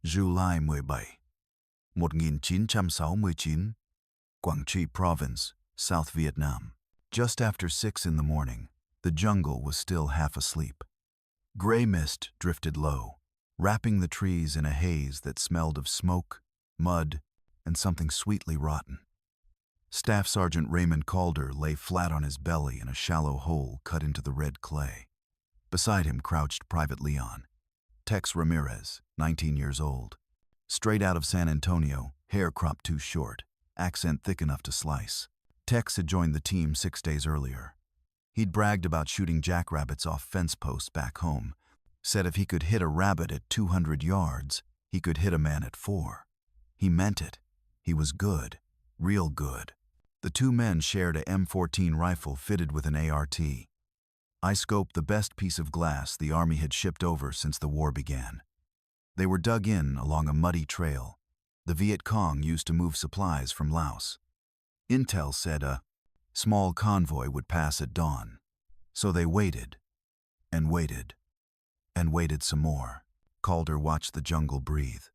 July 17, 1969, Quảng Trị Province, South Vietnam. Just after 6 in the morning, the jungle was still half asleep. Gray mist drifted low, wrapping the trees in a haze that smelled of smoke, mud, and something sweetly rotten. Staff Sergeant Ray Calder lay flat on his belly in a shallow hole cut into the red clay. Beside him crouched Private Leon, Tex Ramirez, 19 years old. Straight out of San Antonio, hair cropped too short, accent thick enough to slice. Tex had joined the team 6 days earlier. He'd bragged about shooting jackrabbits off fence posts back home, said if he could hit a rabbit at 200 yards, he could hit a man at 4. He meant it. He was good, real good. The two men shared a M14 rifle fitted with an ART. I scoped the best piece of glass the Army had shipped over since the war began. They were dug in along a muddy trail the Viet Cong used to move supplies from Laos. Intel said a small convoy would pass at dawn. So they waited, and waited, and waited some more. Calder watched the jungle breathe.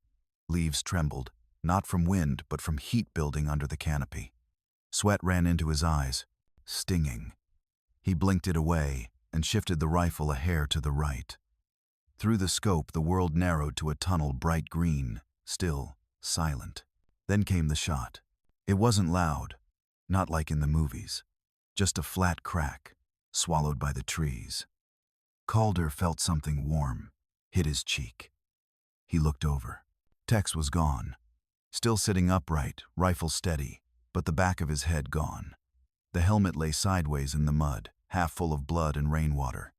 Leaves trembled, not from wind, but from heat building under the canopy. Sweat ran into his eyes, stinging. He blinked it away and shifted the rifle a hair to the right. Through the scope, the world narrowed to a tunnel bright green, still, silent. Then came the shot. It wasn't loud, not like in the movies. Just a flat crack, swallowed by the trees. Calder felt something warm hit his cheek. He looked over. Tex was gone. Still sitting upright, rifle steady, but the back of his head gone. The helmet lay sideways in the mud, half full of blood and rainwater.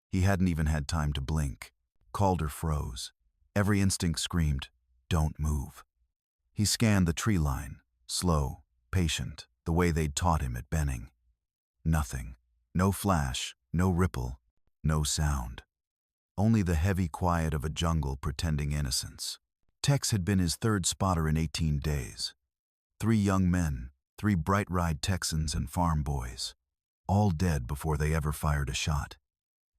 He hadn't even had time to blink. Calder froze. Every instinct screamed, "Don't move." He scanned the tree line, slow, patient, the way they'd taught him at Benning. Nothing. No flash, no ripple, no sound. Only the heavy quiet of a jungle pretending innocence. Tex had been his third spotter in 18 days. 3 young men, 3 bright-eyed Texans and farm boys, all dead before they ever fired a shot.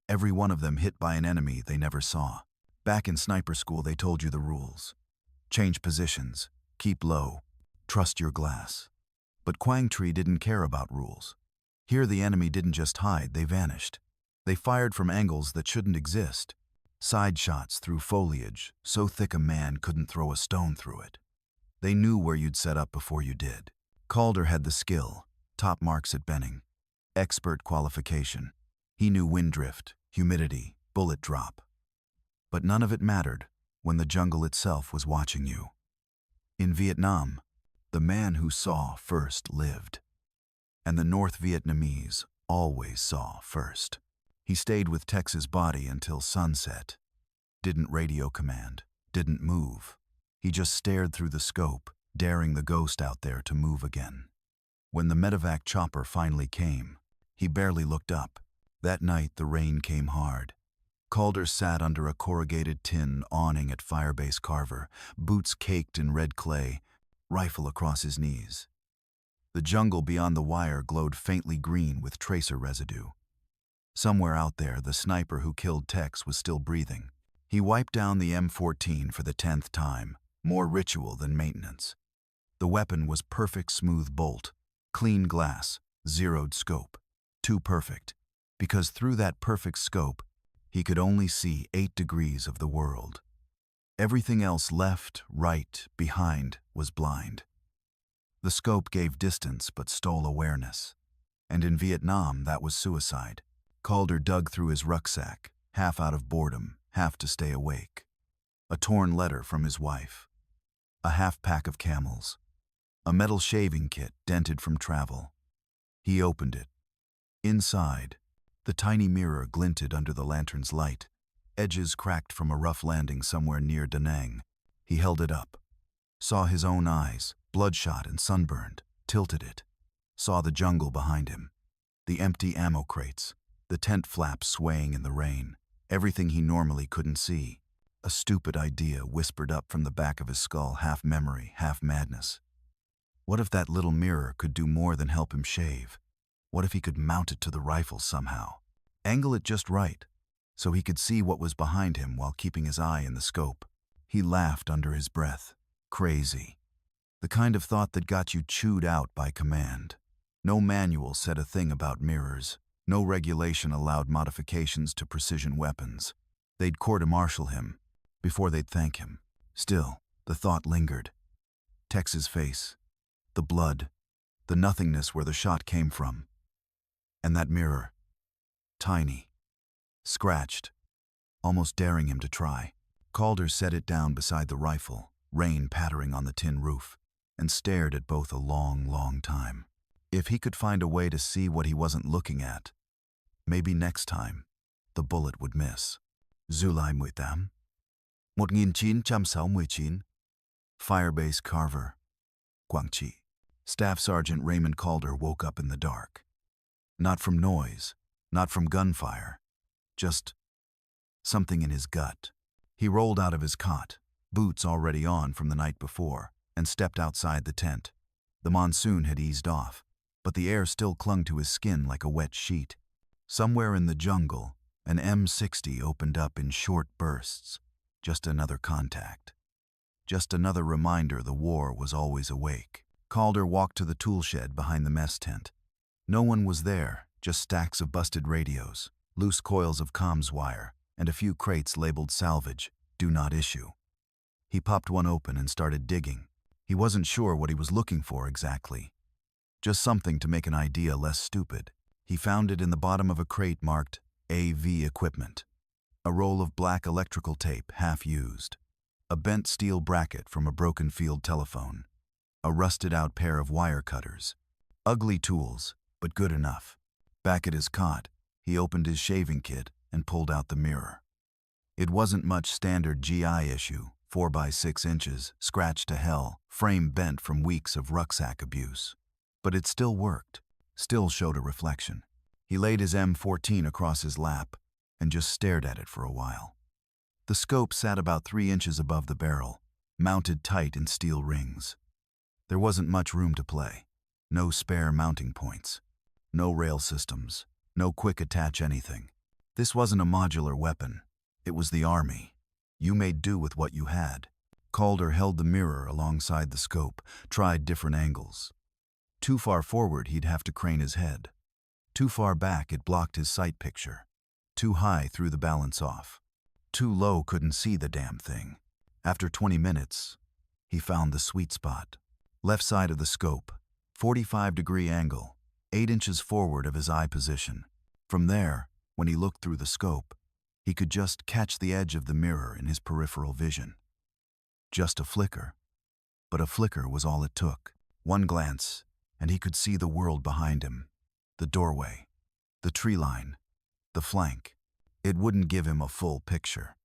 Every one of them hit by an enemy they never saw. Back in sniper school, they told you the rules. Change positions, keep low, trust your glass. But Quảng Trị didn't care about rules. Here the enemy didn't just hide, they vanished. They fired from angles that shouldn't exist. Side shots through foliage, so thick a man couldn't throw a stone through it. They knew where you'd set up before you did. Calder had the skill, top marks at Benning. Expert qualification. He knew wind drift, humidity, bullet drop. But none of it mattered when the jungle itself was watching you. In Vietnam, the man who saw first lived. And the North Vietnamese always saw first. He stayed with Tex's body until sunset. Didn't radio command, didn't move. He just stared through the scope, daring the ghost out there to move again. When the medevac chopper finally came, he barely looked up. That night the rain came hard. Calder sat under a corrugated tin awning at Firebase Carver, boots caked in red clay, rifle across his knees. The jungle beyond the wire glowed faintly green with tracer residue. Somewhere out there, the sniper who killed Tex was still breathing. He wiped down the M14 for the 10th time, more ritual than maintenance. The weapon was perfect smooth bolt, clean glass, zeroed scope. Too perfect, because through that perfect scope, he could only see 8 degrees of the world. Everything else left, right, behind was blind. The scope gave distance but stole awareness. And in Vietnam, that was suicide. Calder dug through his rucksack, half out of boredom, half to stay awake. A torn letter from his wife. A half pack of Camels. A metal shaving kit dented from travel. He opened it. Inside, the tiny mirror glinted under the lantern's light, edges cracked from a rough landing somewhere near Da Nang. He held it up. Saw his own eyes, bloodshot and sunburned, tilted it. Saw the jungle behind him. The empty ammo crates. The tent flaps swaying in the rain. Everything he normally couldn't see. A stupid idea whispered up from the back of his skull, half memory, half madness. What if that little mirror could do more than help him shave? What if he could mount it to the rifle somehow? Angle it just right, so he could see what was behind him while keeping his eye in the scope. He laughed under his breath. Crazy. The kind of thought that got you chewed out by command. No manual said a thing about mirrors. No regulation allowed modifications to precision weapons. They'd court-martial him before they'd thank him. Still, the thought lingered. Tex's face, the blood, the nothingness where the shot came from. And that mirror, tiny, scratched, almost daring him to try. Calder set it down beside the rifle, rain pattering on the tin roof, and stared at both a long, long time. If he could find a way to see what he wasn't looking at, maybe next time, the bullet would miss. July 18, 1969. Firebase Carver, Quảng. Staff Sergeant Raymond Calder woke up in the dark. Not from noise, not from gunfire, just something in his gut. He rolled out of his cot, boots already on from the night before, and stepped outside the tent. The monsoon had eased off, but the air still clung to his skin like a wet sheet. Somewhere in the jungle, an M60 opened up in short bursts. Just another contact. Just another reminder the war was always awake. Calder walked to the tool shed behind the mess tent. No one was there, just stacks of busted radios, loose coils of comms wire, and a few crates labeled salvage, do not issue. He popped one open and started digging. He wasn't sure what he was looking for exactly. Just something to make an idea less stupid. He found it in the bottom of a crate marked AV equipment. A roll of black electrical tape, half used. A bent steel bracket from a broken field telephone. A rusted-out pair of wire cutters. Ugly tools, but good enough. Back at his cot, he opened his shaving kit and pulled out the mirror. It wasn't much standard GI issue, 4 by 6 inches, scratched to hell, frame bent from weeks of rucksack abuse. But it still worked, still showed a reflection. He laid his M14 across his lap and just stared at it for a while. The scope sat about 3 inches above the barrel, mounted tight in steel rings. There wasn't much room to play. No spare mounting points. No rail systems. No quick attach anything. This wasn't a modular weapon. It was the army. You made do with what you had. Calder held the mirror alongside the scope, tried different angles. Too far forward, he'd have to crane his head. Too far back, it blocked his sight picture. Too high, threw the balance off. Too low, couldn't see the damn thing. After 20 minutes, he found the sweet spot. Left side of the scope, 45-degree angle, 8 inches forward of his eye position. From there, when he looked through the scope, he could just catch the edge of the mirror in his peripheral vision. Just a flicker. But a flicker was all it took. One glance, and he could see the world behind him. The doorway, the tree line, the flank. It wouldn't give him a full picture,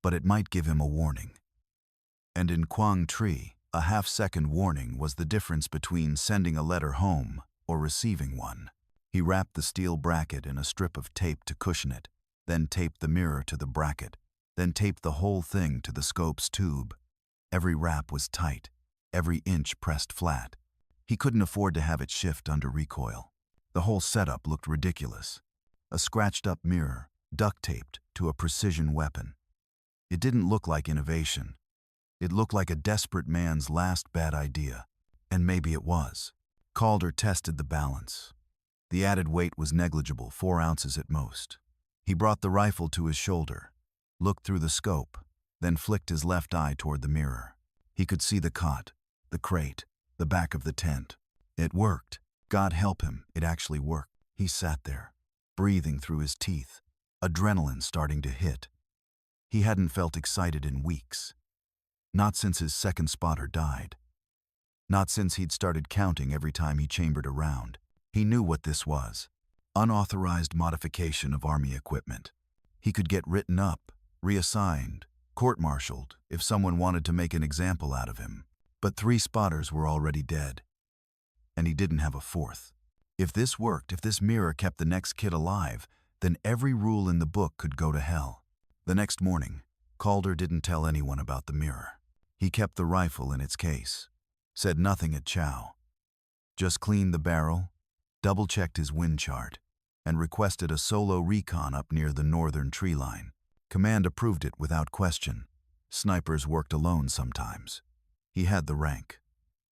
but it might give him a warning. And in Quảng Tri, a half-second warning was the difference between sending a letter home or receiving one. He wrapped the steel bracket in a strip of tape to cushion it, then taped the mirror to the bracket, then taped the whole thing to the scope's tube. Every wrap was tight, every inch pressed flat. He couldn't afford to have it shift under recoil. The whole setup looked ridiculous. A scratched-up mirror, duct-taped to a precision weapon. It didn't look like innovation. It looked like a desperate man's last bad idea. And maybe it was. Calder tested the balance. The added weight was negligible, 4 ounces at most. He brought the rifle to his shoulder, looked through the scope, then flicked his left eye toward the mirror. He could see the cot, the crate, the back of the tent. It worked. God help him, it actually worked. He sat there, breathing through his teeth, adrenaline starting to hit. He hadn't felt excited in weeks. Not since his second spotter died. Not since he'd started counting every time he chambered a round. He knew what this was. Unauthorized modification of Army equipment. He could get written up, reassigned, court-martialed if someone wanted to make an example out of him. But 3 spotters were already dead. And he didn't have a 4th. If this worked, if this mirror kept the next kid alive, then every rule in the book could go to hell. The next morning, Calder didn't tell anyone about the mirror. He kept the rifle in its case, said nothing at chow. Just cleaned the barrel, double-checked his wind chart, and requested a solo recon up near the northern tree line. Command approved it without question. Snipers worked alone sometimes. He had the rank.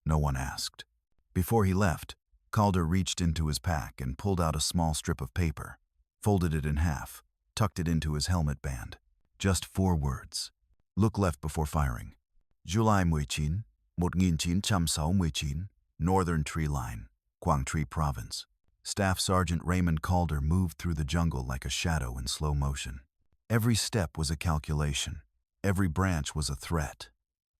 No one asked. Before he left, Calder reached into his pack and pulled out a small strip of paper, folded it in half, tucked it into his helmet band. Just 4 words. Look left before firing. July 19, 1969, Northern Tree Line, Quảng Province. Staff Sergeant Raymond Calder moved through the jungle like a shadow in slow motion. Every step was a calculation. Every branch was a threat.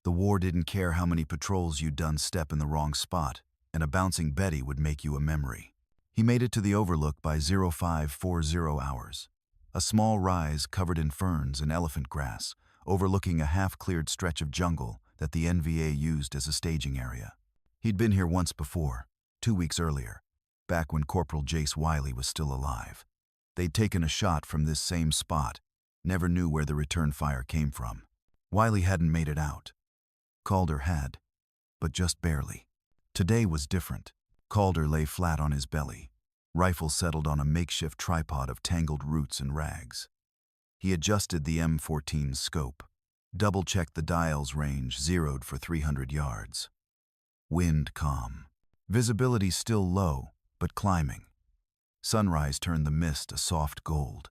The war didn't care how many patrols you'd done step in the wrong spot, and a bouncing Betty would make you a memory. He made it to the overlook by 0540 hours. A small rise covered in ferns and elephant grass, overlooking a half-cleared stretch of jungle that the NVA used as a staging area. He'd been here once before, 2 weeks earlier, back when Corporal Jace Wiley was still alive. They'd taken a shot from this same spot, never knew where the return fire came from. Wiley hadn't made it out. Calder had, but just barely. Today was different. Calder lay flat on his belly, rifle settled on a makeshift tripod of tangled roots and rags. He adjusted the M14's scope, double-checked the dial's range, zeroed for 300 yards. Wind calm. Visibility still low, but climbing. Sunrise turned the mist a soft gold.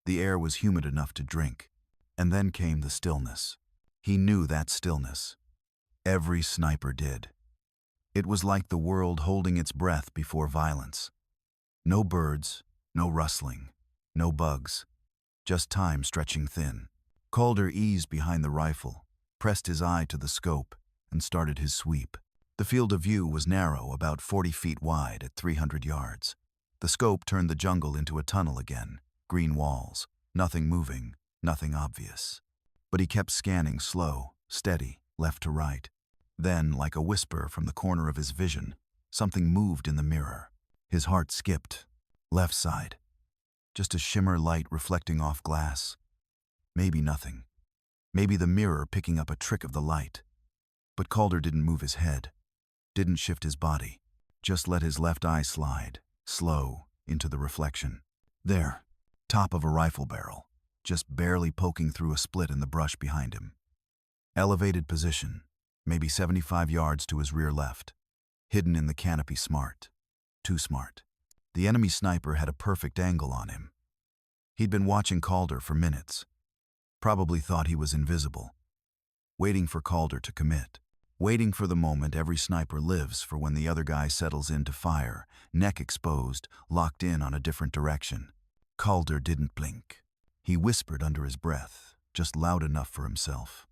The air was humid enough to drink, and then came the stillness. He knew that stillness. Every sniper did. It was like the world holding its breath before violence. No birds, no rustling, no bugs, just time stretching thin. Calder eased behind the rifle, pressed his eye to the scope, and started his sweep. The field of view was narrow, about 40 feet wide at 300 yards. The scope turned the jungle into a tunnel again, green walls, nothing moving, nothing obvious. But he kept scanning slow, steady, left to right. Then, like a whisper from the corner of his vision, something moved in the mirror. His heart skipped. Left side. Just a shimmer light reflecting off glass. Maybe nothing. Maybe the mirror picking up a trick of the light. But Calder didn't move his head, didn't shift his body, just let his left eye slide, slow, into the reflection. There, top of a rifle barrel, just barely poking through a split in the brush behind him. Elevated position, maybe 75 yards to his rear left, hidden in the canopy smart. Too smart. The enemy sniper had a perfect angle on him. He'd been watching Calder for minutes. Probably thought he was invisible. Waiting for Calder to commit. Waiting for the moment every sniper lives for when the other guy settles in to fire, neck exposed, locked in on a different direction. Calder didn't blink. He whispered under his breath, just loud enough for himself.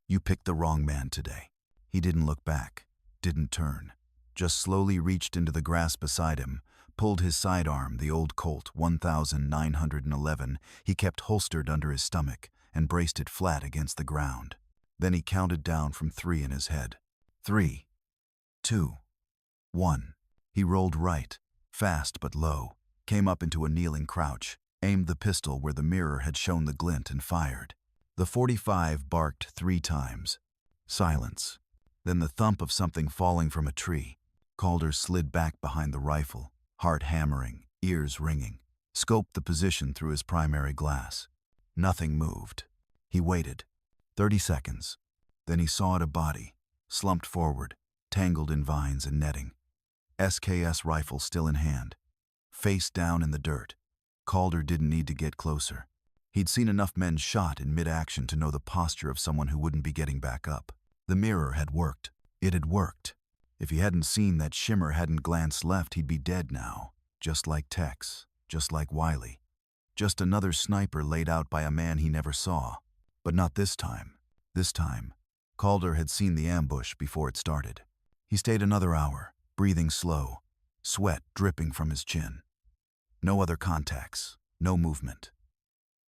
"You picked the wrong man today." He didn't look back, didn't turn. Just slowly reached into the grass beside him, pulled his sidearm, the old Colt 1911 he kept holstered under his stomach, and braced it flat against the ground. Then he counted down from 3 in his head. 3, 2, 1. He rolled right, fast but low, came up into a kneeling crouch, aimed the pistol where the mirror had shown the glint and fired. The .45 barked 3 times. Silence. Then the thump of something falling from a tree. Calder slid back behind the rifle, heart hammering, ears ringing, scoped the position through his primary glass. Nothing moved. He waited. 30 seconds. Then he sawed a body, slumped forward, tangled in vines and netting. SKS rifle still in hand. Face down in the dirt. Calder didn't need to get closer. He'd seen enough men shot in mid-action to know the posture of someone who wouldn't be getting back up. The mirror had worked. It had worked. If he hadn't seen that shimmer, hadn't glanced left, he'd be dead now. Just like Tex, just like Wiley. Just another sniper laid out by a man he never saw. But not this time. This time, Calder had seen the ambush before it started. He stayed another hour, breathing slow, sweat dripping from his chin. No other contacts, no movement.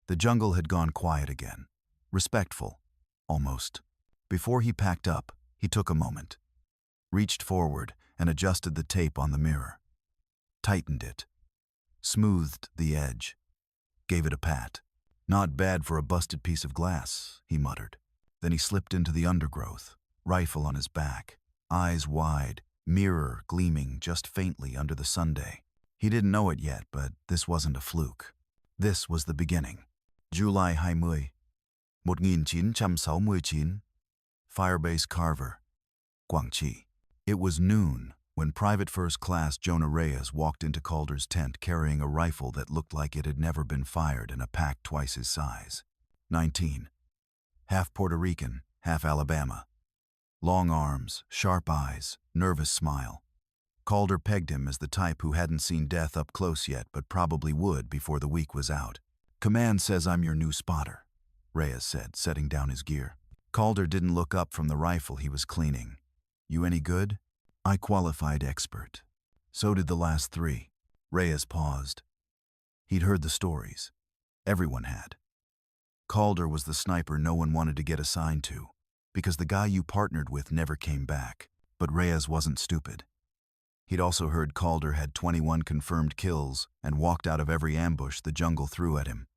The jungle had gone quiet again. Respectful, almost. Before he packed up, he took a moment. Reached forward and adjusted the tape on the mirror. Tightened it. Smoothed the edge. Gave it a pat. "Not bad for a busted piece of glass," he muttered. Then he slipped into the undergrowth, rifle on his back, eyes wide, mirror gleaming just faintly under the Sunday. He didn't know it yet, but this wasn't a fluke. This was the beginning. July 20, 1969, Firebase Carver, Quảng. It was noon when Private First Class Jonah Reyes walked into Calder's tent carrying a rifle that looked like it had never been fired in a pack twice his size. 19. Half Puerto Rican, half Alabama. Long arms, sharp eyes, nervous smile. Calder pegged him as the type who hadn't seen death up close yet but probably would before the week was out. "Command says I'm your new spotter," Reyes said, setting down his gear. Calder didn't look up from the rifle he was cleaning. "You any good?" "I qualified expert." "So did the last three." Reyes paused. He'd heard the stories. Everyone had. Calder was the sniper no one wanted to get assigned to, because the guy you partnered with never came back. But Reyes wasn't stupid. He'd also heard Calder had 21 confirmed kills and walked out of every ambush the jungle threw at him.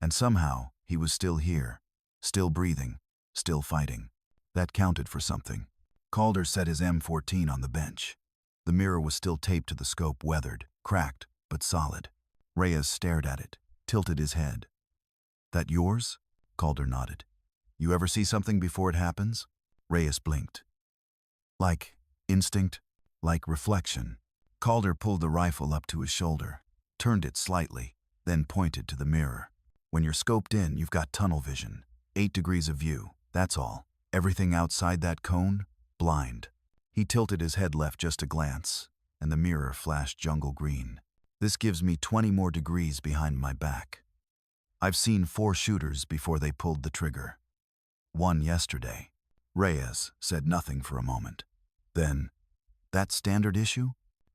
And somehow, he was still here, still breathing, still fighting. That counted for something. Calder set his M14 on the bench. The mirror was still taped to the scope, weathered, cracked, but solid. Reyes stared at it, tilted his head. "That yours?" Calder nodded. "You ever see something before it happens?" Reyes blinked. "Like instinct? Like reflection?" Calder pulled the rifle up to his shoulder, turned it slightly, then pointed to the mirror. "When you're scoped in, you've got tunnel vision. 8 degrees of view, that's all. Everything outside that cone, blind." He tilted his head left just a glance, and the mirror flashed jungle green. "This gives me 20 more degrees behind my back. I've seen 4 shooters before they pulled the trigger. 1 yesterday." Reyes said nothing for a moment. Then, "That standard issue?"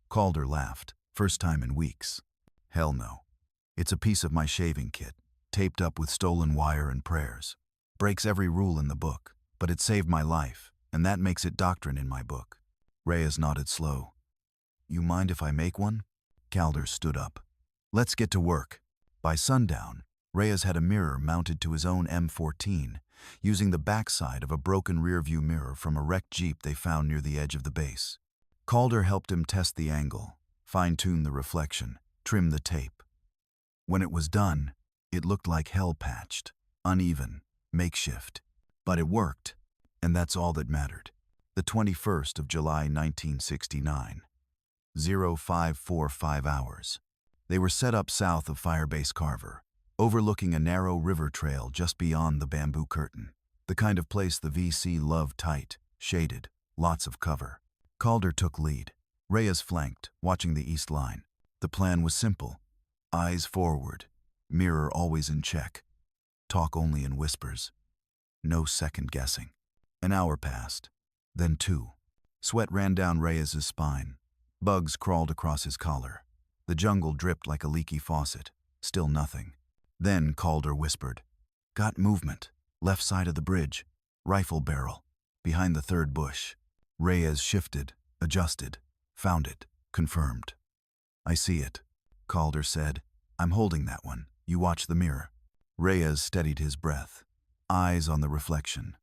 Calder laughed. "First time in weeks." "Hell no. It's a piece of my shaving kit, taped up with stolen wire and prayers. Breaks every rule in the book, but it saved my life, and that makes it doctrine in my book." Reyes nodded slow. "You mind if I make one?" Calder stood up. "Let's get to work." By sundown, Reyes had a mirror mounted to his own M14, using the backside of a broken rearview mirror from a wrecked Jeep they found near the edge of the base. Calder helped him test the angle, fine-tune the reflection, trim the tape. When it was done, it looked like hell patched, uneven, makeshift. But it worked, and that's all that mattered. The 21st of July 1969. 0545 hours. They were set up south of Firebase Carver, overlooking a narrow river trail just beyond the bamboo curtain. The kind of place the VC loved, tight, shaded, lots of cover. Calder took lead. Reyes flanked, watching the east line. The plan was simple. Eyes forward, mirror always in check. Talk only in whispers. No second guessing. An hour passed, then 2. Sweat ran down Reyes's spine. Bugs crawled across his collar. The jungle dripped like a leaky faucet. Still nothing. Then Calder whispered, "Got movement. Left side of the bridge. Rifle barrel. Behind the 3rd bush." Reyes shifted, adjusted. Found it. Confirmed. "I see it," Calder said. "I'm holding that one. You watch the mirror." Reyes steadied his breath, eyes on the reflection.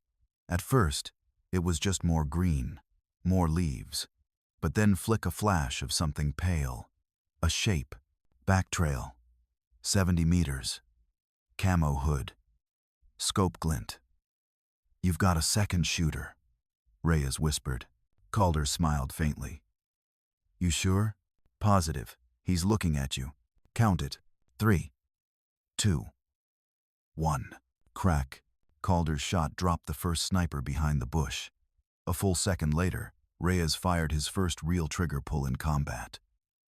At first, it was just more green, more leaves. But then a flash of something pale. A shape. Back trail. 70 meters. Camo hood. Scope glint. "You've got a second shooter," Reyes whispered. Calder smiled faintly. "You sure?" "Positive. He's looking at you. Count it. 3, 2, 1. Crack. Calder's shot dropped the first sniper behind the bush. A full second later, Reyes fired his first real trigger pull in combat.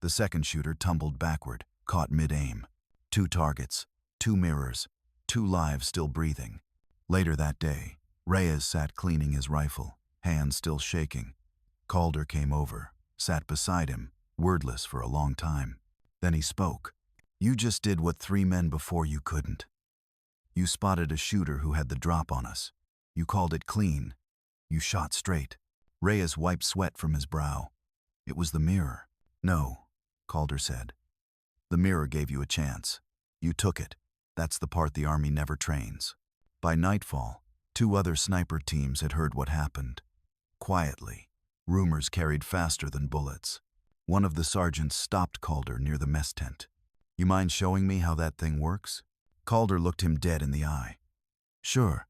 The second shooter tumbled backward, caught mid-aim. 2 targets, 2 mirrors, 2 lives still breathing. Later that day, Reyes sat cleaning his rifle, hands still shaking. Calder came over, sat beside him, wordless for a long time. Then he spoke. "You just did what 3 men before you couldn't. You spotted a shooter who had the drop on us. You called it clean. You shot straight." Reyes wiped sweat from his brow. "It was the mirror." "No," Calder said. "The mirror gave you a chance. You took it. That's the part the Army never trains." By nightfall, 2 other sniper teams had heard what happened. Quietly, rumors carried faster than bullets. One of the sergeants stopped Calder near the mess tent. "You mind showing me how that thing works?" Calder looked him dead in the eye. Sure,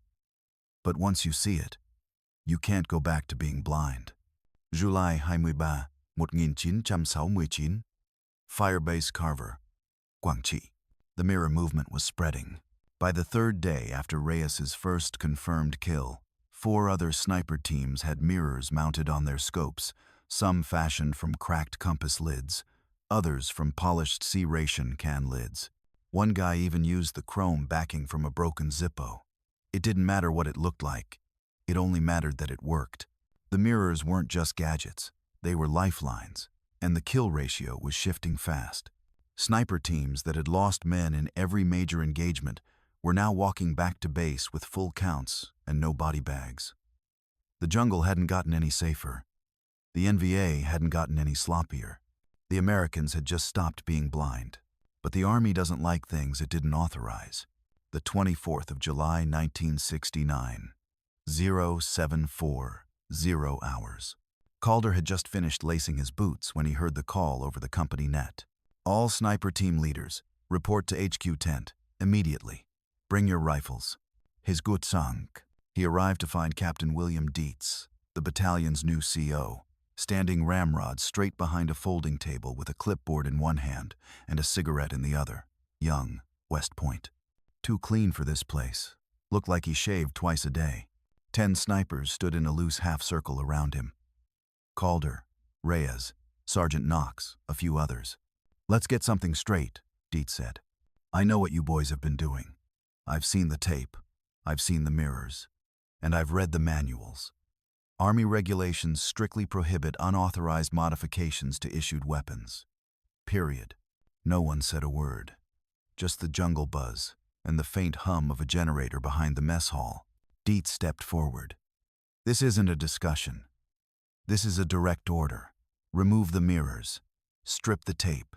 but once you see it, you can't go back to being blind. July 23, 1969. Firebase Carver, Quảng. The mirror movement was spreading. By the third day after Reyes's first confirmed kill, 4 other sniper teams had mirrors mounted on their scopes, some fashioned from cracked compass lids, others from polished C-ration can lids. One guy even used the chrome backing from a broken Zippo. It didn't matter what it looked like. It only mattered that it worked. The mirrors weren't just gadgets. They were lifelines, and the kill ratio was shifting fast. Sniper teams that had lost men in every major engagement were now walking back to base with full counts and no body bags. The jungle hadn't gotten any safer. The NVA hadn't gotten any sloppier. The Americans had just stopped being blind. But the Army doesn't like things it didn't authorize. The 24th of July, 1969, 0740 hours. Calder had just finished lacing his boots when he heard the call over the company net. All sniper team leaders, report to HQ tent, immediately. Bring your rifles. His gut sank. He arrived to find Captain William Dietz, the battalion's new CO, standing ramrod straight behind a folding table with a clipboard in one hand and a cigarette in the other. Young, West Point. Too clean for this place. Looked like he shaved twice a day. 10 snipers stood in a loose half-circle around him. Calder, Reyes, Sergeant Knox, a few others. Let's get something straight, Dietz said. I know what you boys have been doing. I've seen the tape, I've seen the mirrors, and I've read the manuals. Army regulations strictly prohibit unauthorized modifications to issued weapons. Period. No one said a word. Just the jungle buzz and the faint hum of a generator behind the mess hall. Dietz stepped forward. This isn't a discussion. This is a direct order. Remove the mirrors. Strip the tape.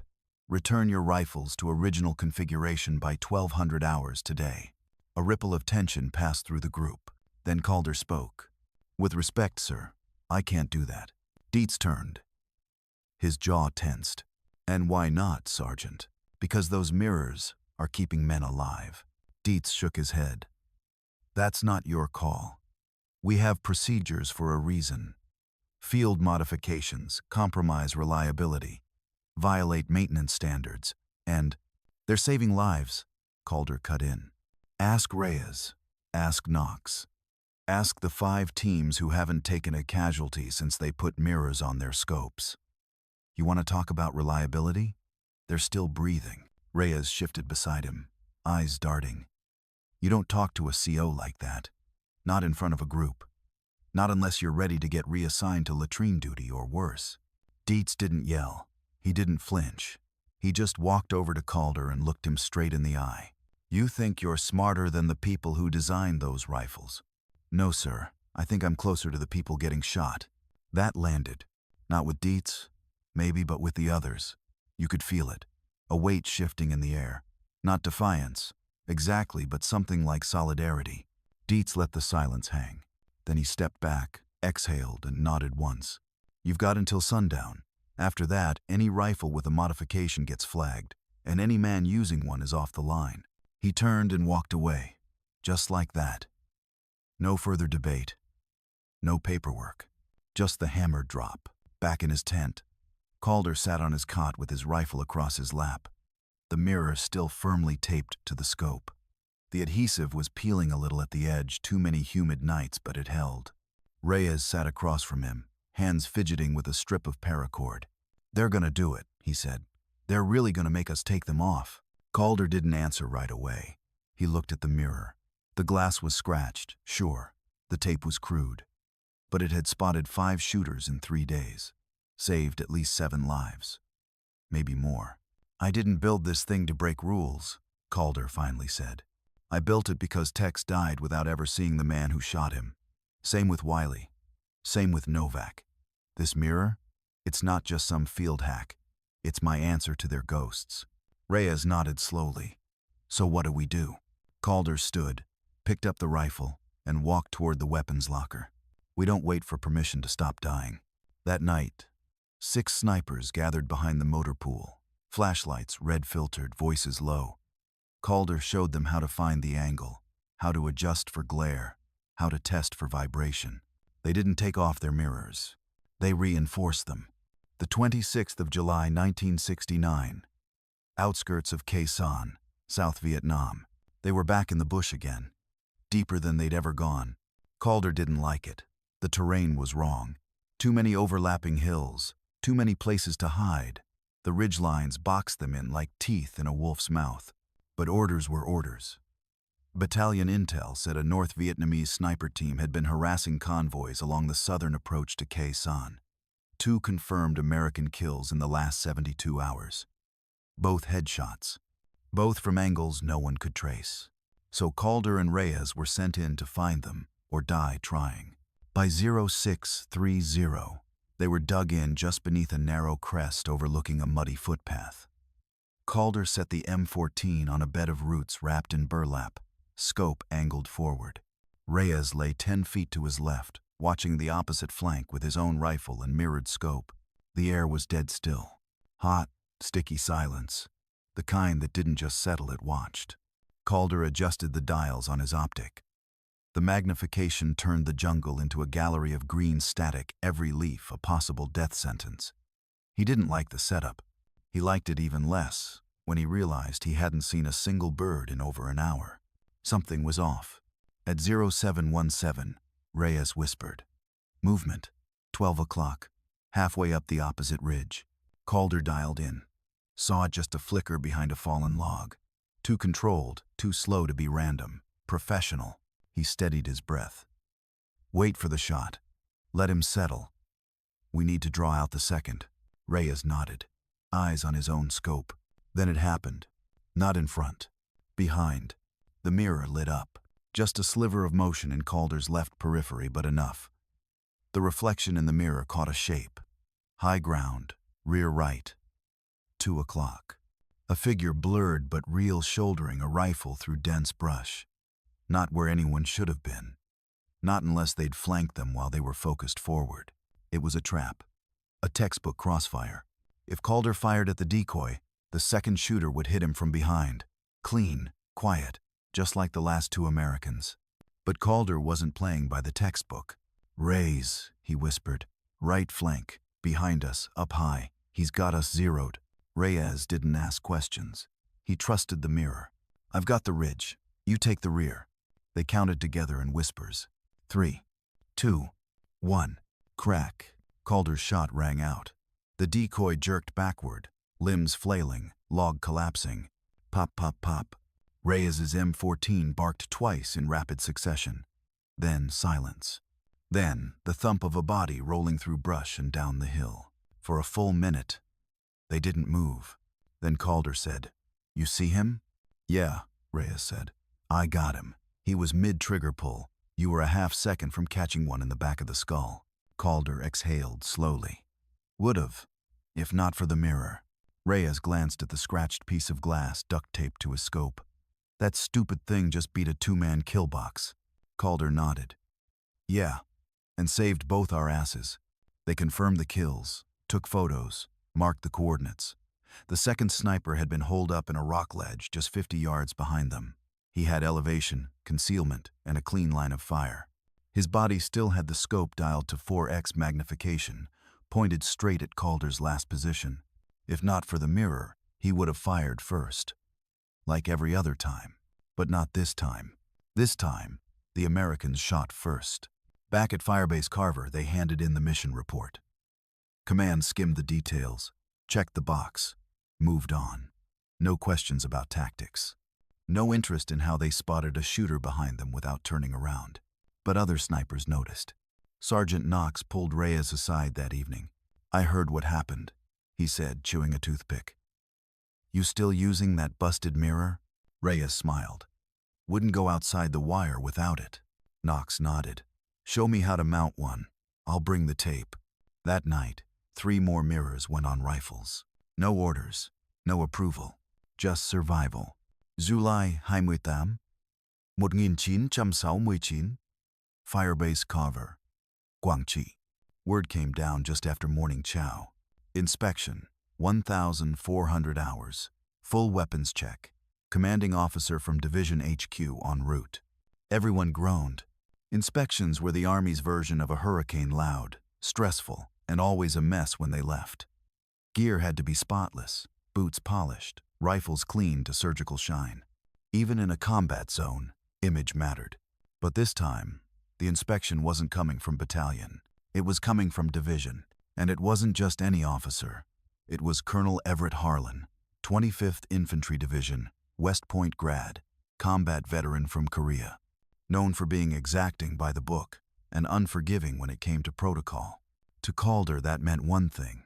Return your rifles to original configuration by 1200 hours today. A ripple of tension passed through the group. Then Calder spoke. With respect, sir, I can't do that. Dietz turned. His jaw tensed. And why not, Sergeant? Because those mirrors are keeping men alive. Dietz shook his head. That's not your call. We have procedures for a reason. Field modifications compromise reliability, violate maintenance standards, and they're saving lives, Calder cut in. Ask Reyes. Ask Knox. Ask the 5 teams who haven't taken a casualty since they put mirrors on their scopes. You want to talk about reliability? They're still breathing. Reyes shifted beside him, eyes darting. You don't talk to a CO like that. Not in front of a group. Not unless you're ready to get reassigned to latrine duty or worse. Dietz didn't yell. He didn't flinch. He just walked over to Calder and looked him straight in the eye. You think you're smarter than the people who designed those rifles? No, sir. I think I'm closer to the people getting shot. That landed. Not with Dietz, maybe, but with the others. You could feel it. A weight shifting in the air. Not defiance, exactly, but something like solidarity. Dietz let the silence hang. Then he stepped back, exhaled, and nodded once. You've got until sundown. After that, any rifle with a modification gets flagged, and any man using one is off the line. He turned and walked away. Just like that. No further debate. No paperwork. Just the hammer drop. Back in his tent, Calder sat on his cot with his rifle across his lap, the mirror still firmly taped to the scope. The adhesive was peeling a little at the edge, too many humid nights, but it held. Reyes sat across from him, hands fidgeting with a strip of paracord. They're gonna do it, he said. They're really gonna make us take them off. Calder didn't answer right away. He looked at the mirror. The glass was scratched, sure. The tape was crude. But it had spotted 5 shooters in 3 days. Saved at least 7 lives. Maybe more. I didn't build this thing to break rules, Calder finally said. I built it because Tex died without ever seeing the man who shot him. Same with Wiley. Same with Novak. This mirror? It's not just some field hack. It's my answer to their ghosts. Reyes nodded slowly. So what do we do? Calder stood, picked up the rifle, and walked toward the weapons locker. We don't wait for permission to stop dying. That night, 6 snipers gathered behind the motor pool, flashlights red-filtered, voices low. Calder showed them how to find the angle, how to adjust for glare, how to test for vibration. They didn't take off their mirrors. They reinforced them. The 26th of July, 1969. Outskirts of Khe Sanh, South Vietnam. They were back in the bush again, deeper than they'd ever gone. Calder didn't like it. The terrain was wrong. Too many overlapping hills, too many places to hide. The ridgelines boxed them in like teeth in a wolf's mouth. But orders were orders. Battalion Intel said a North Vietnamese sniper team had been harassing convoys along the southern approach to Khe Sanh. 2 confirmed American kills in the last 72 hours. Both headshots. Both from angles no one could trace. So Calder and Reyes were sent in to find them or die trying. By 0630, they were dug in just beneath a narrow crest overlooking a muddy footpath. Calder set the M14 on a bed of roots wrapped in burlap, scope angled forward. Reyes lay 10 feet to his left, watching the opposite flank with his own rifle and mirrored scope. The air was dead still. Hot, sticky silence. The kind that didn't just settle, it watched. Calder adjusted the dials on his optic. The magnification turned the jungle into a gallery of green static, every leaf a possible death sentence. He didn't like the setup. He liked it even less when he realized he hadn't seen a single bird in over an hour. Something was off. At 0717, Reyes whispered. Movement. 12 o'clock. Halfway up the opposite ridge. Calder dialed in. Saw just a flicker behind a fallen log. Too controlled, too slow to be random. Professional. He steadied his breath. Wait for the shot. Let him settle. We need to draw out the second. Reyes nodded, eyes on his own scope. Then it happened. Not in front. Behind. The mirror lit up. Just a sliver of motion in Calder's left periphery, but enough. The reflection in the mirror caught a shape. High ground, rear right. 2 o'clock. A figure blurred but real shouldering a rifle through dense brush. Not where anyone should have been. Not unless they'd flanked them while they were focused forward. It was a trap. A textbook crossfire. If Calder fired at the decoy, the second shooter would hit him from behind. Clean, quiet, just like the last 2 Americans. But Calder wasn't playing by the textbook. Raise, he whispered. Right flank, behind us, up high. He's got us zeroed. Reyes didn't ask questions. He trusted the mirror. I've got the ridge. You take the rear. They counted together in whispers. 3, 2, 1. Crack. Calder's shot rang out. The decoy jerked backward, limbs flailing, log collapsing. Pop, pop, pop. Reyes's M14 barked twice in rapid succession. Then silence. Then the thump of a body rolling through brush and down the hill. For a full minute, they didn't move. Then Calder said, "You see him?" "Yeah," Reyes said. "I got him. He was mid-trigger pull. You were a half second from catching one in the back of the skull." Calder exhaled slowly. "Would've, if not for the mirror." Reyes glanced at the scratched piece of glass duct-taped to his scope. "That stupid thing just beat a 2-man kill box." Calder nodded. "Yeah, and saved both our asses. They confirmed the kills, took photos, marked the coordinates. The second sniper had been holed up in a rock ledge just 50 yards behind them. He had elevation, concealment, and a clean line of fire. His body still had the scope dialed to 4x magnification, pointed straight at Calder's last position. If not for the mirror, he would have fired first. Like every other time. But not this time. This time, the Americans shot first. Back at Firebase Carver, they handed in the mission report. Command skimmed the details, checked the box, moved on. No questions about tactics. No interest in how they spotted a shooter behind them without turning around. But other snipers noticed. Sergeant Knox pulled Reyes aside that evening. "I heard what happened," he said, chewing a toothpick. "You still using that busted mirror?" Reyes smiled. "Wouldn't go outside the wire without it." Knox nodded. "Show me how to mount one. I'll bring the tape." That night, 3 more mirrors went on rifles. No orders, no approval, just survival. July 28, 1969. Firebase Carver, Quảng. Word came down just after morning chow. Inspection, 1,400 hours. Full weapons check. Commanding officer from Division HQ en route. Everyone groaned. Inspections were the Army's version of a hurricane, loud, stressful, and always a mess when they left. Gear had to be spotless, boots polished, rifles cleaned to surgical shine. Even in a combat zone, image mattered. But this time, the inspection wasn't coming from battalion. It was coming from division. And it wasn't just any officer. It was Colonel Everett Harlan, 25th Infantry Division, West Point grad, combat veteran from Korea. Known for being exacting by the book and unforgiving when it came to protocol. To Calder, that meant one thing.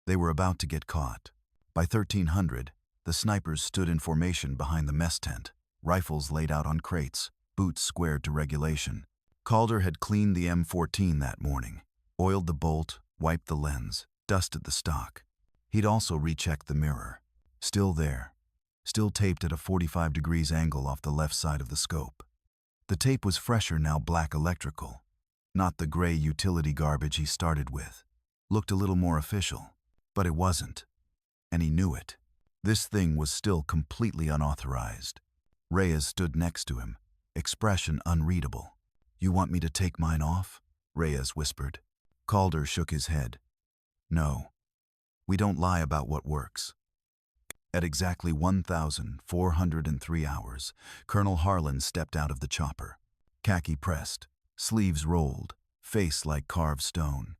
They were about to get caught. By 1300, the snipers stood in formation behind the mess tent, rifles laid out on crates, boots squared to regulation. Calder had cleaned the M14 that morning, oiled the bolt, wiped the lens, dusted the stock. He'd also rechecked the mirror. Still there, still taped at a 45 degrees angle off the left side of the scope. The tape was fresher now, black electrical, not the gray utility garbage he started with. Looked a little more official, but it wasn't. And he knew it. This thing was still completely unauthorized. Reyes stood next to him, expression unreadable. "You want me to take mine off?" Reyes whispered. Calder shook his head. "No, we don't lie about what works." At exactly 1,403 hours, Colonel Harlan stepped out of the chopper. Khaki pressed, sleeves rolled, face like carved stone.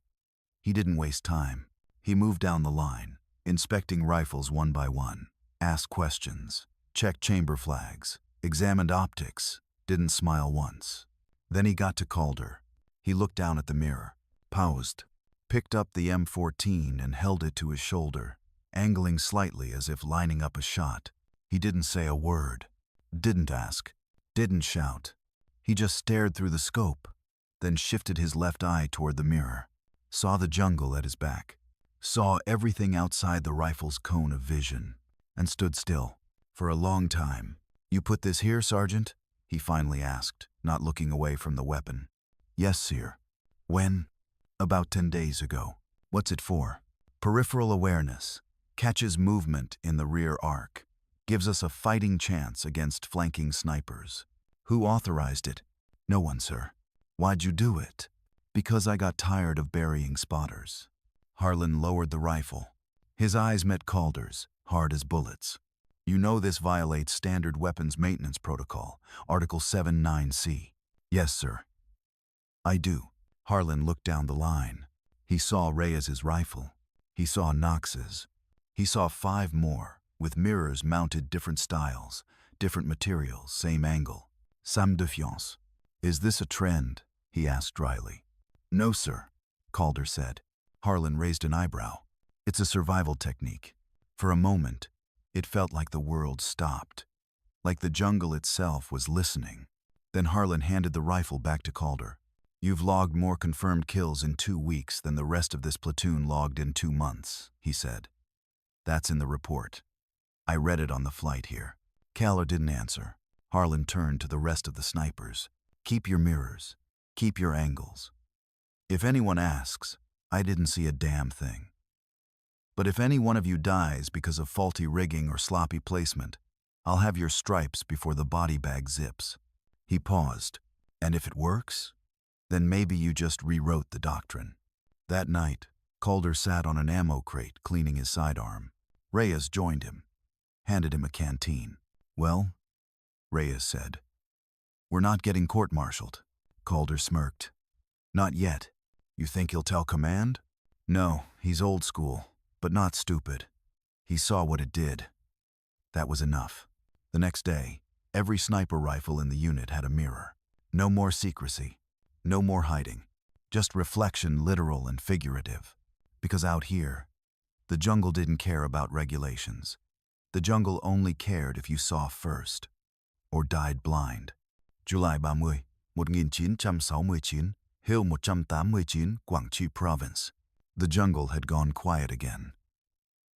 He didn't waste time. He moved down the line, inspecting rifles one by one, asked questions, checked chamber flags, examined optics, didn't smile once. Then he got to Calder. He looked down at the mirror, paused, picked up the M14 and held it to his shoulder, angling slightly as if lining up a shot. He didn't say a word, didn't ask, didn't shout. He just stared through the scope, then shifted his left eye toward the mirror, saw the jungle at his back, saw everything outside the rifle's cone of vision, and stood still. For a long time. "You put this here, Sergeant?" he finally asked, not looking away from the weapon. "Yes, sir." "When?" "About 10 days ago." "What's it for?" "Peripheral awareness. Catches movement in the rear arc. Gives us a fighting chance against flanking snipers." "Who authorized it?" "No one, sir." "Why'd you do it?" "Because I got tired of burying spotters." Harlan lowered the rifle. His eyes met Calder's, hard as bullets. "You know this violates standard weapons maintenance protocol, Article 79C. "Yes, sir." "I do." Harlan looked down the line. He saw Reyes's rifle. He saw Knox's. He saw 5 more, with mirrors mounted different styles, different materials, same angle. "Some défiance." "Is this a trend?" he asked dryly. "No, sir," Calder said. Harlan raised an eyebrow. "It's a survival technique." For a moment, it felt like the world stopped, like the jungle itself was listening. Then Harlan handed the rifle back to Calder. "You've logged more confirmed kills in 2 weeks than the rest of this platoon logged in 2 months, he said. "That's in the report. I read it on the flight here." Calder didn't answer. Harlan turned to the rest of the snipers. "Keep your mirrors. Keep your angles. If anyone asks, I didn't see a damn thing. But if any one of you dies because of faulty rigging or sloppy placement, I'll have your stripes before the body bag zips." He paused. "And if it works, then maybe you just rewrote the doctrine." That night, Calder sat on an ammo crate cleaning his sidearm. Reyes joined him, handed him a canteen. "Well," Reyes said, "we're not getting court-martialed." Calder smirked. "Not yet. You think he'll tell command?" "No, he's old school, but not stupid. He saw what it did. That was enough." The next day, every sniper rifle in the unit had a mirror. No more secrecy. No more hiding. Just reflection, literal and figurative. Because out here, the jungle didn't care about regulations. The jungle only cared if you saw first, or died blind. July 30, 1969, Hill 189, Quảng Province. The jungle had gone quiet again.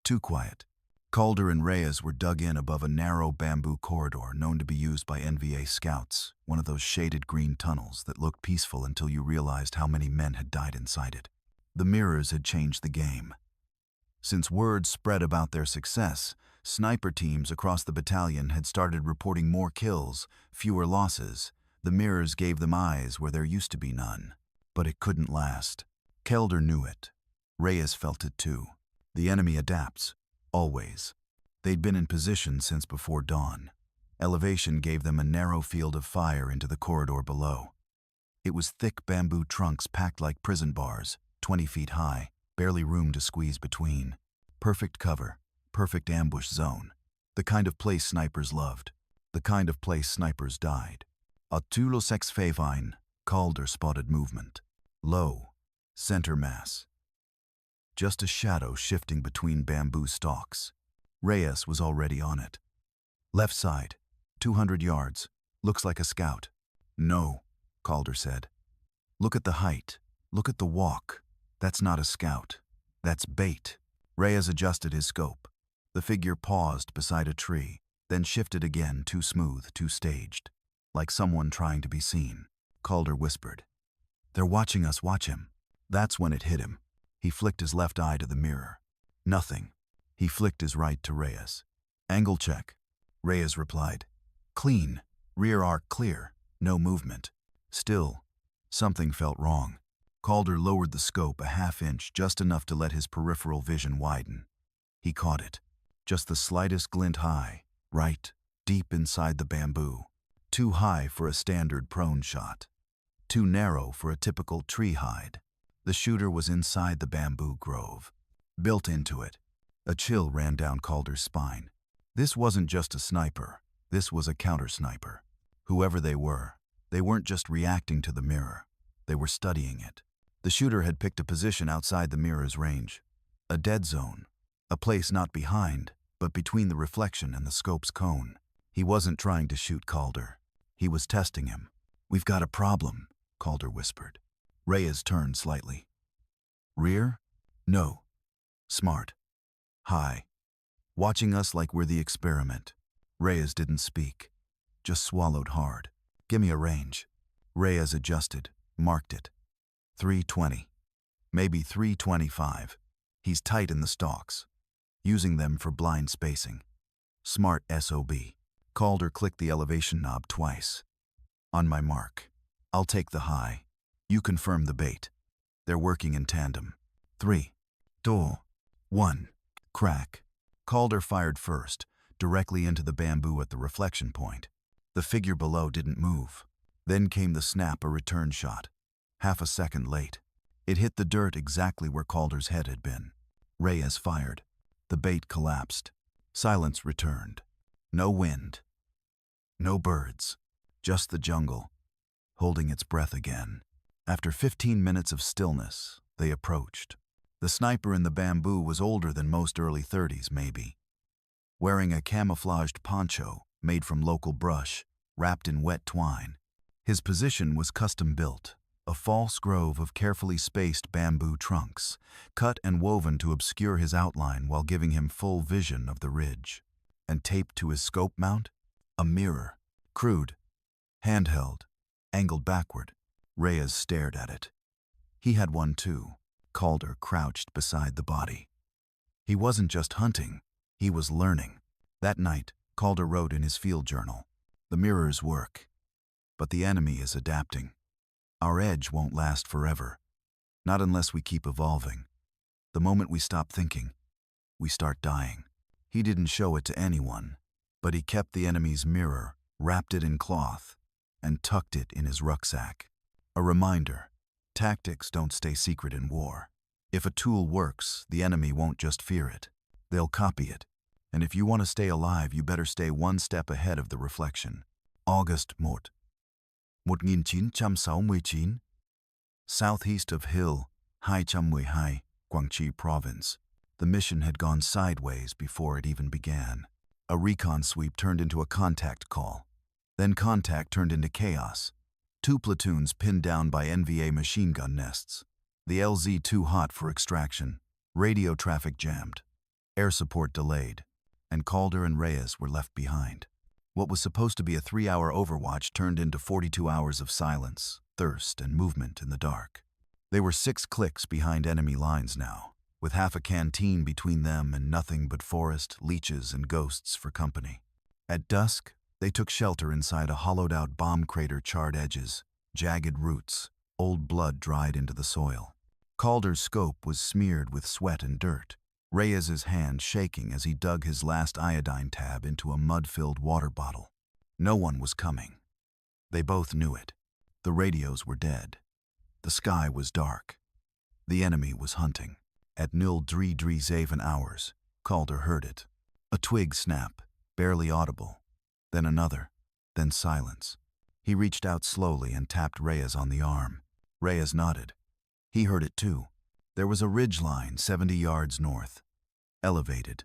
Too quiet. Calder and Reyes were dug in above a narrow bamboo corridor known to be used by NVA scouts, one of those shaded green tunnels that looked peaceful until you realized how many men had died inside it. The mirrors had changed the game. Since word spread about their success, sniper teams across the battalion had started reporting more kills, fewer losses. The mirrors gave them eyes where there used to be none. But it couldn't last. Calder knew it. Reyes felt it too. The enemy adapts. Always. They'd been in position since before dawn. Elevation gave them a narrow field of fire into the corridor below. It was thick bamboo trunks packed like prison bars, 20 feet high, barely room to squeeze between. Perfect cover, perfect ambush zone. The kind of place snipers loved. The kind of place snipers died. Atulo sex favine, Calder spotted movement. Low, center mass. Just a shadow shifting between bamboo stalks. Reyes was already on it. Left side, 200 yards, looks like a scout. No, Calder said. Look at the height, look at the walk. That's not a scout. That's bait. Reyes adjusted his scope. The figure paused beside a tree, then shifted again, too smooth, too staged. Like someone trying to be seen. Calder whispered. They're watching us, watch him. That's when it hit him. He flicked his left eye to the mirror. Nothing. He flicked his right to Reyes. Angle check. Reyes replied. Clean. Rear arc clear. No movement. Still, something felt wrong. Calder lowered the scope a half-inch, just enough to let his peripheral vision widen. He caught it. Just the slightest glint high, right, deep inside the bamboo. Too high for a standard prone shot. Too narrow for a typical tree hide. The shooter was inside the bamboo grove. Built into it. A chill ran down Calder's spine. This wasn't just a sniper. This was a counter-sniper. Whoever they weren't just reacting to the mirror. They were studying it. The shooter had picked a position outside the mirror's range. A dead zone. A place not behind, but between the reflection and the scope's cone. He wasn't trying to shoot Calder. He was testing him. We've got a problem, Calder whispered. Reyes turned slightly. Rear? No. Smart. High. Watching us like we're the experiment. Reyes didn't speak. Just swallowed hard. Give me a range. Reyes adjusted, marked it. 320. Maybe 325. He's tight in the stalks. Using them for blind spacing. Smart SOB. Calder clicked the elevation knob twice. On my mark. I'll take the high. You confirm the bait. They're working in tandem. 3, 2, 1. Crack. Calder fired first, directly into the bamboo at the reflection point. The figure below didn't move. Then came the snap, a return shot. Half a second late. It hit the dirt exactly where Calder's head had been. Reyes fired. The bait collapsed. Silence returned. No wind. No birds. Just the jungle, holding its breath again. After 15 minutes of stillness, they approached. The sniper in the bamboo was older than most early 30s, maybe. Wearing a camouflaged poncho made from local brush, wrapped in wet twine. His position was custom-built, a false grove of carefully spaced bamboo trunks, cut and woven to obscure his outline while giving him full vision of the ridge. And taped to his scope mount? A mirror. Crude. Handheld. Angled backward. Reyes stared at it. He had one too. Calder crouched beside the body. He wasn't just hunting, he was learning. That night, Calder wrote in his field journal, "The mirrors work, but the enemy is adapting. Our edge won't last forever, not unless we keep evolving. The moment we stop thinking, we start dying." He didn't show it to anyone, but he kept the enemy's mirror, wrapped it in cloth, and tucked it in his rucksack. A reminder, tactics don't stay secret in war. If a tool works, the enemy won't just fear it. They'll copy it. And if you want to stay alive, you better stay one step ahead of the reflection. August 1969. Southeast of Hill, 212, Quảng Province. The mission had gone sideways before it even began. A recon sweep turned into a contact call. Then contact turned into chaos. 2 platoons pinned down by NVA machine gun nests. The LZ too hot for extraction. Radio traffic jammed. Air support delayed. And Calder and Reyes were left behind. What was supposed to be a 3-hour overwatch turned into 42 hours of silence, thirst, and movement in the dark. They were 6 clicks behind enemy lines now, with half a canteen between them and nothing but forest, leeches, and ghosts for company. At dusk, They took shelter inside a hollowed-out bomb crater, charred edges, jagged roots, old blood dried into the soil. Calder's scope was smeared with sweat and dirt, Reyes's hand shaking as he dug his last iodine tab into a mud-filled water bottle. No one was coming. They both knew it. The radios were dead. The sky was dark. The enemy was hunting. At 03:37 hours, Calder heard it. A twig snap, barely audible. Then another, then silence. He reached out slowly and tapped Reyes on the arm. Reyes nodded. He heard it too. There was a ridge line 70 yards north, elevated,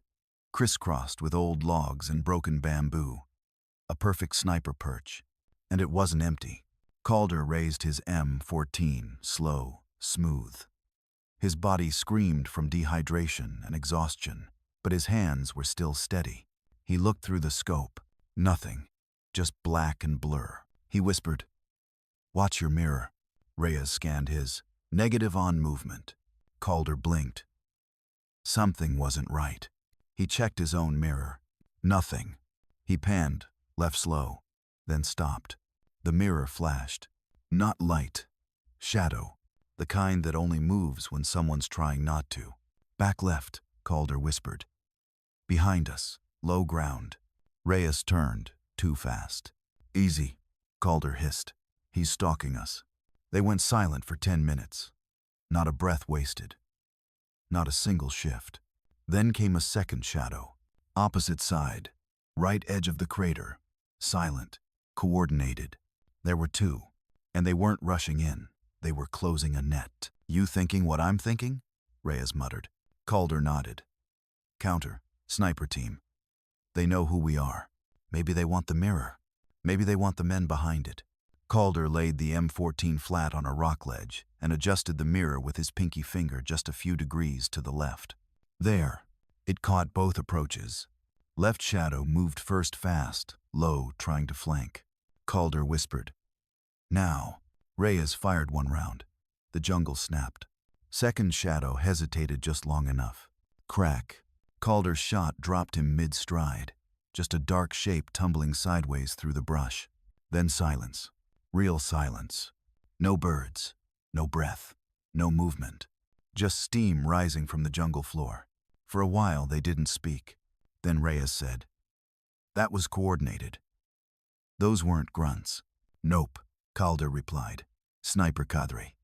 crisscrossed with old logs and broken bamboo. A perfect sniper perch. And it wasn't empty. Calder raised his M14, slow, smooth. His body screamed from dehydration and exhaustion, but his hands were still steady. He looked through the scope. Nothing. Just black and blur. He whispered, "Watch your mirror." Reyes scanned his. Negative on movement. Calder blinked. Something wasn't right. He checked his own mirror. Nothing. He panned, left slow, then stopped. The mirror flashed. Not light. Shadow. The kind that only moves when someone's trying not to. "Back left," Calder whispered. "Behind us. Low ground." Reyes turned, too fast. "Easy," Calder hissed. "He's stalking us." They went silent for 10 minutes. Not a breath wasted. Not a single shift. Then came a second shadow. Opposite side. Right edge of the crater. Silent. Coordinated. There were two. And they weren't rushing in. They were closing a net. "You thinking what I'm thinking?" Reyes muttered. Calder nodded. "Counter. Sniper team. They know who we are. Maybe they want the mirror. Maybe they want the men behind it." Calder laid the M14 flat on a rock ledge and adjusted the mirror with his pinky finger just a few degrees to the left. There. It caught both approaches. Left shadow moved first fast, low, trying to flank. Calder whispered, "Now." Reyes fired one round. The jungle snapped. Second shadow hesitated just long enough. Crack. Calder's shot dropped him mid-stride. Just a dark shape tumbling sideways through the brush. Then silence. Real silence. No birds. No breath. No movement. Just steam rising from the jungle floor. For a while they didn't speak. Then Reyes said, "That was coordinated." "Those weren't grunts." "Nope," Calder replied. "Sniper cadre.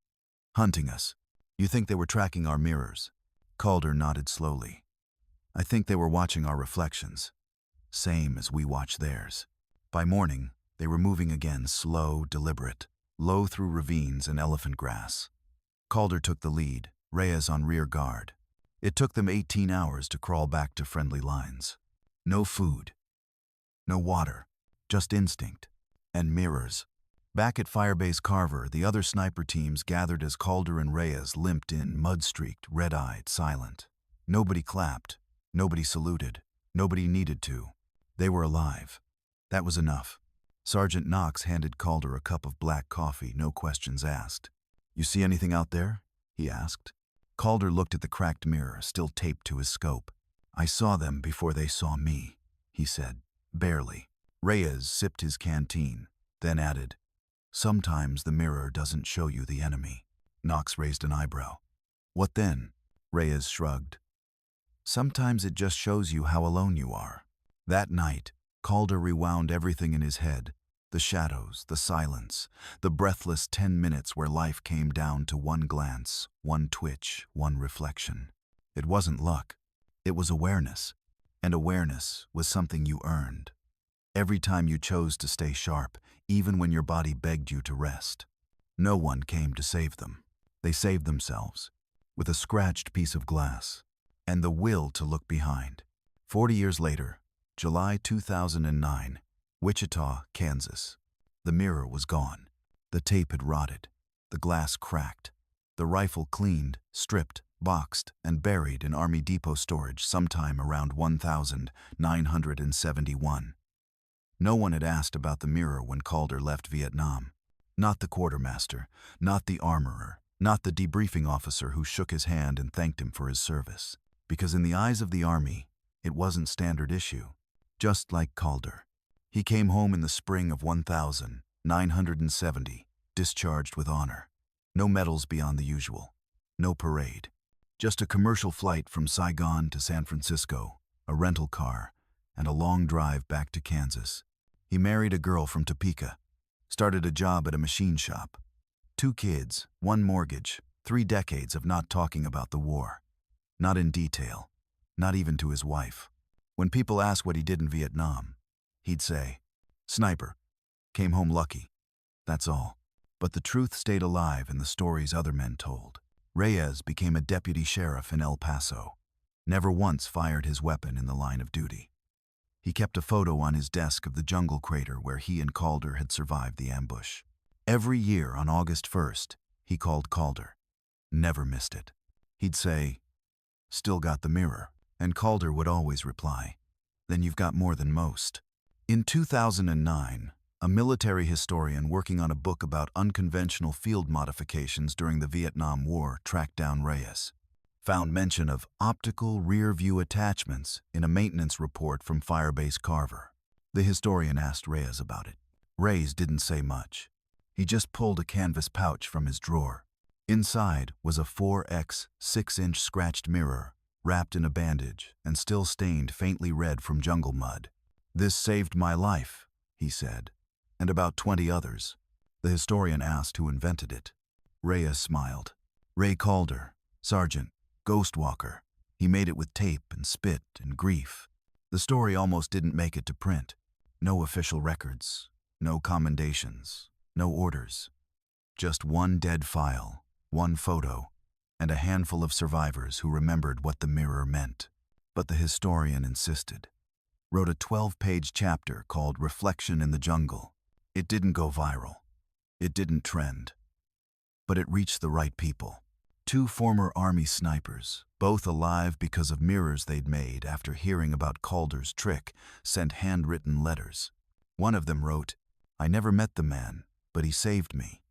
Hunting us. You think they were tracking our mirrors?" Calder nodded slowly. "I think they were watching our reflections. Same as we watch theirs." By morning, they were moving again, slow, deliberate, low through ravines and elephant grass. Calder took the lead, Reyes on rear guard. It took them 18 hours to crawl back to friendly lines. No food. No water. Just instinct. And mirrors. Back at Firebase Carver, the other sniper teams gathered as Calder and Reyes limped in, mud-streaked, red-eyed, silent. Nobody clapped. Nobody saluted. Nobody needed to. They were alive. That was enough. Sergeant Knox handed Calder a cup of black coffee, no questions asked. "You see anything out there?" he asked. Calder looked at the cracked mirror, still taped to his scope. "I saw them before they saw me," he said. "Barely." Reyes sipped his canteen, then added, "Sometimes the mirror doesn't show you the enemy." Knox raised an eyebrow. "What then?" Reyes shrugged. "Sometimes it just shows you how alone you are." That night, Calder rewound everything in his head. The shadows, the silence, the breathless 10 minutes where life came down to one glance, one twitch, one reflection. It wasn't luck. It was awareness. And awareness was something you earned. Every time you chose to stay sharp, even when your body begged you to rest. No one came to save them. They saved themselves, with a scratched piece of glass, and the will to look behind. 40 years later, July 2009, Wichita, Kansas. The mirror was gone. The tape had rotted. The glass cracked. The rifle cleaned, stripped, boxed, and buried in Army Depot storage sometime around 1971. No one had asked about the mirror when Calder left Vietnam. Not the quartermaster, not the armorer, not the debriefing officer who shook his hand and thanked him for his service. Because in the eyes of the Army, it wasn't standard issue. Just like Calder. He came home in the spring of 1970, discharged with honor. No medals beyond the usual. No parade. Just a commercial flight from Saigon to San Francisco, a rental car, and a long drive back to Kansas. He married a girl from Topeka, started a job at a machine shop. 2 kids, 1 mortgage, 3 decades of not talking about the war. Not in detail, not even to his wife. When people ask what he did in Vietnam, he'd say, "Sniper. Came home lucky. That's all." But the truth stayed alive in the stories other men told. Reyes became a deputy sheriff in El Paso. Never once fired his weapon in the line of duty. He kept a photo on his desk of the jungle crater where he and Calder had survived the ambush. Every year on August 1st, he called Calder. Never missed it. He'd say, "Still got the mirror," and Calder would always reply, "Then you've got more than most." In 2009, a military historian working on a book about unconventional field modifications during the Vietnam War tracked down Reyes. Found mention of optical rear-view attachments in a maintenance report from Firebase Carver. The historian asked Reyes about it. Reyes didn't say much. He just pulled a canvas pouch from his drawer. Inside was a 4x 6-inch scratched mirror, wrapped in a bandage and still stained faintly red from jungle mud. "This saved my life," he said, "and about 20 others." The historian asked who invented it. Reyes smiled. "Ray Calder, Sergeant, Ghost Walker. He made it with tape and spit and grief." The story almost didn't make it to print. No official records, no commendations, no orders. Just one dead file, one photo, and a handful of survivors who remembered what the mirror meant. But the historian insisted. Wrote a 12-page chapter called Reflection in the Jungle. It didn't go viral. It didn't trend. But it reached the right people. 2 former Army snipers, both alive because of mirrors they'd made after hearing about Calder's trick, sent handwritten letters. One of them wrote, "I never met the man, but he saved me.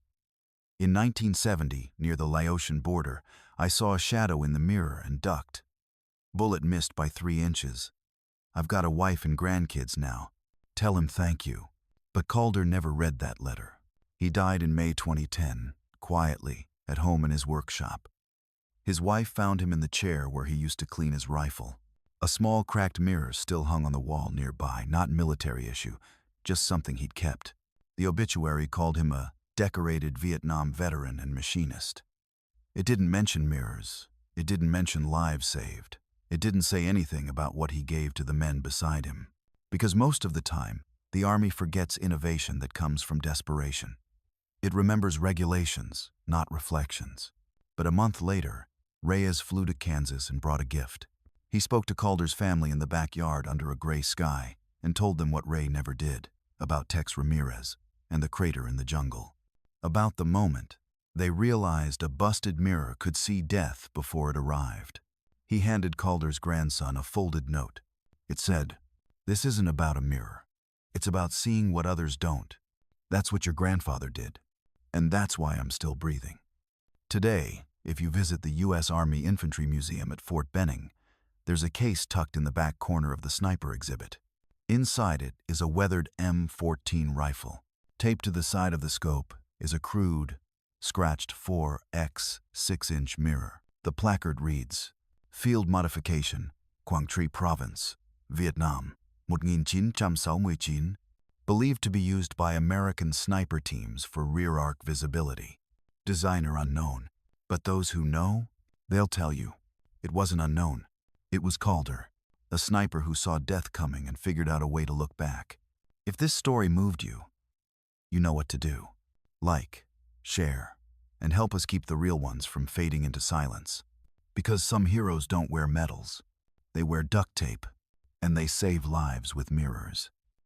In 1970, near the Laotian border, I saw a shadow in the mirror and ducked. Bullet missed by 3 inches. I've got a wife and grandkids now. Tell him thank you." But Calder never read that letter. He died in May 2010, quietly, at home in his workshop. His wife found him in the chair where he used to clean his rifle. A small cracked mirror still hung on the wall nearby, not military issue, just something he'd kept. The obituary called him a decorated Vietnam veteran and machinist. It didn't mention mirrors. It didn't mention lives saved. It didn't say anything about what he gave to the men beside him. Because most of the time, the Army forgets innovation that comes from desperation. It remembers regulations, not reflections. But a month later, Reyes flew to Kansas and brought a gift. He spoke to Calder's family in the backyard under a gray sky and told them what Ray never did, about Tex Ramirez and the crater in the jungle. About the moment, they realized a busted mirror could see death before it arrived. He handed Calder's grandson a folded note. It said, "This isn't about a mirror. It's about seeing what others don't. That's what your grandfather did. And that's why I'm still breathing." Today, if you visit the U.S. Army Infantry Museum at Fort Benning, there's a case tucked in the back corner of the sniper exhibit. Inside it is a weathered M14 rifle. Taped to the side of the scope is a crude, scratched 4x 6-inch mirror. The placard reads, "Field Modification, Quảng Province, Vietnam, 1969, believed to be used by American sniper teams for rear arc visibility. Designer unknown. But those who know, they'll tell you, it wasn't unknown. It was Calder, a sniper who saw death coming and figured out a way to look back." If this story moved you, you know what to do. Like, share, and help us keep the real ones from fading into silence. Because some heroes don't wear medals. They wear duct tape, and they save lives with mirrors.